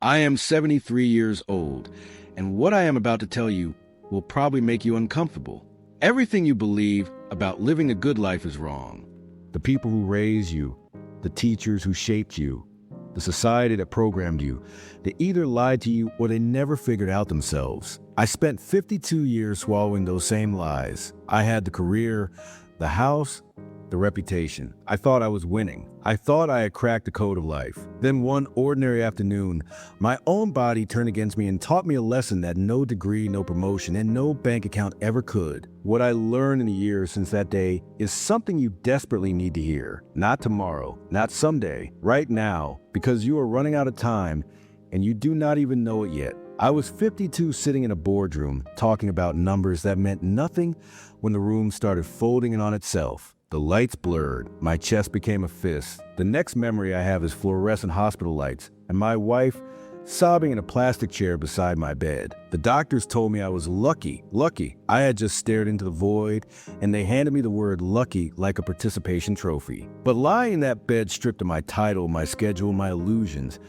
I am 73 years old, and what I am about to tell you will probably make you uncomfortable. Everything you believe about living a good life is wrong. The people who raised you, the teachers who shaped you, the society that programmed you, they either lied to you or they never figured out themselves. I spent 52 years swallowing those same lies. I had the career, the house, the reputation. I thought I was winning. I thought I had cracked the code of life. Then one ordinary afternoon, my own body turned against me and taught me a lesson that no degree, no promotion, and no bank account ever could. What I learned in the years since that day is something you desperately need to hear. Not tomorrow, not someday, right now, because you are running out of time and you do not even know it yet. I was 52 sitting in a boardroom talking about numbers that meant nothing when the room started folding in on itself. The lights blurred. My chest became a fist. The next memory I have is fluorescent hospital lights and my wife sobbing in a plastic chair beside my bed. The doctors told me I was lucky. I had just stared into the void, and they handed me the word lucky like a participation trophy. But lying in that bed stripped of my title, my schedule, my illusions,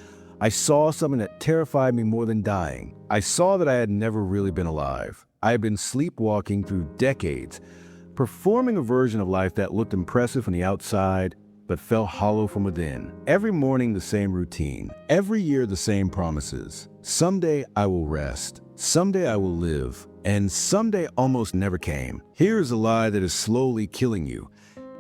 I saw something that terrified me more than dying. I saw that I had never really been alive. I had been sleepwalking through decades, performing a version of life that looked impressive on the outside, but felt hollow from within. Every morning, the same routine. Every year, the same promises. Someday I will rest. Someday I will live. And someday almost never came. Here is a lie that is slowly killing you,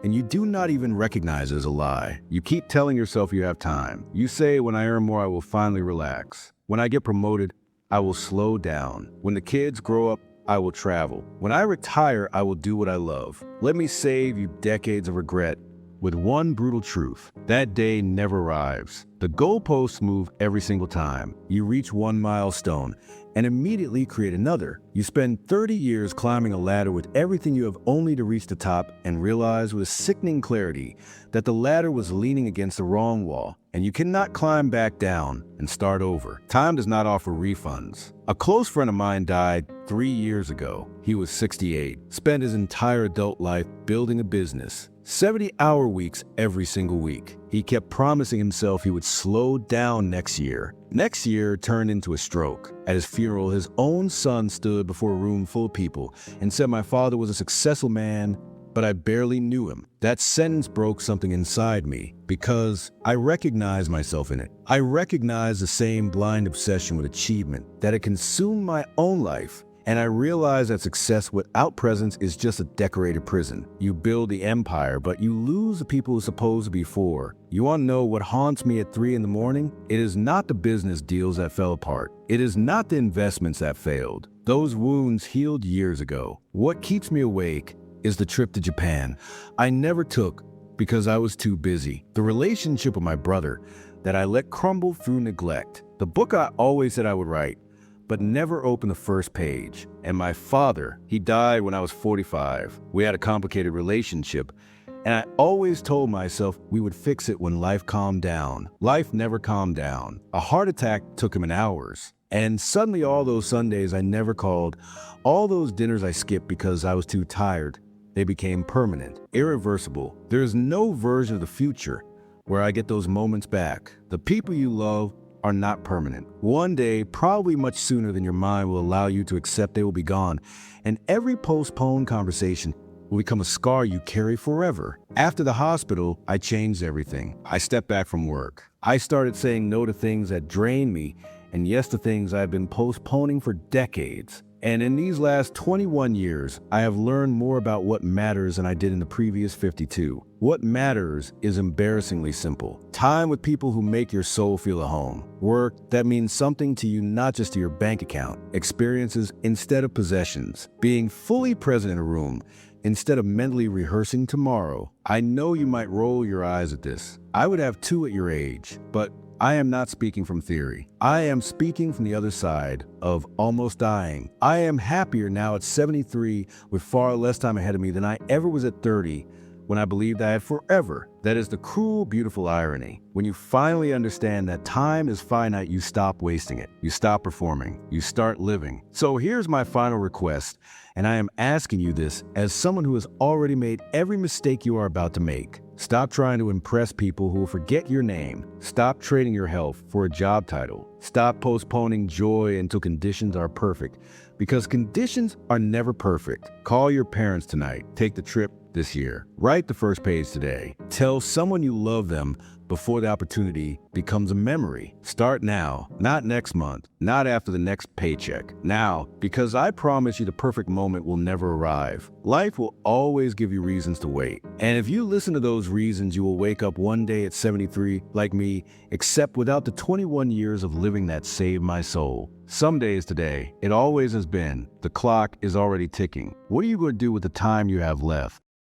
and you do not even recognize it as a lie. You keep telling yourself you have time. You say, when I earn more, I will finally relax. When I get promoted, I will slow down. When the kids grow up, I will travel. When I retire, I will do what I love. Let me save you decades of regret with one brutal truth. That day never arrives. The goalposts move every single time. You reach one milestone and immediately create another. You spend 30 years climbing a ladder with everything you have only to reach the top and realize with sickening clarity that the ladder was leaning against the wrong wall and you cannot climb back down and start over. Time does not offer refunds. A close friend of mine died 3 years ago. He was 68, spent his entire adult life building a business. 70-hour weeks every single week. He kept promising himself he would slow down next year. Next year turned into a stroke. At his funeral, his own son stood before a room full of people and said my father was a successful man, but I barely knew him. That sentence broke something inside me because I recognized myself in it. I recognized the same blind obsession with achievement that had consumed my own life. And I realized that success without presence is just a decorated prison. You build the empire, but you lose the people who are supposed to be for. You want to know what haunts me at 3 in the morning? It is not the business deals that fell apart. It is not the investments that failed. Those wounds healed years ago. What keeps me awake is the trip to Japan I never took because I was too busy. The relationship with my brother that I let crumble through neglect. The book I always said I would write, but never opened the first page. And my father, he died when I was 45. We had a complicated relationship, and I always told myself we would fix it when life calmed down. Life never calmed down. A heart attack took him in hours. And suddenly all those Sundays I never called, all those dinners I skipped because I was too tired, they became permanent, irreversible. There is no version of the future where I get those moments back. The people you love are not permanent. One day, probably much sooner than your mind will allow you to accept they will be gone, and every postponed conversation will become a scar you carry forever. After the hospital, I changed everything. I stepped back from work. I started saying no to things that drained me and yes to things I've been postponing for decades. And in these last 21 years, I have learned more about what matters than I did in the previous 52. What matters is embarrassingly simple. Time with people who make your soul feel at home. Work that means something to you, not just to your bank account. Experiences instead of possessions. Being fully present in a room instead of mentally rehearsing tomorrow. I know you might roll your eyes at this. I would have 2 at your age, but I am not speaking from theory. I am speaking from the other side of almost dying. I am happier now at 73 with far less time ahead of me than I ever was at 30 when I believed I had forever. That is the cruel, beautiful irony. When you finally understand that time is finite, you stop wasting it. You stop performing. You start living. So here's my final request, and I am asking you this as someone who has already made every mistake you are about to make. Stop trying to impress people who will forget your name. Stop trading your health for a job title. Stop postponing joy until conditions are perfect, because conditions are never perfect. Call your parents tonight. Take the trip this year. Write the first page today. Tell someone you love them before the opportunity becomes a memory. Start now, not next month, not after the next paycheck. Now, because I promise you the perfect moment will never arrive. Life will always give you reasons to wait. And if you listen to those reasons, you will wake up one day at 73, like me, except without the 21 years of living that saved my soul. Some days today, it always has been. The clock is already ticking. What are you going to do with the time you have left?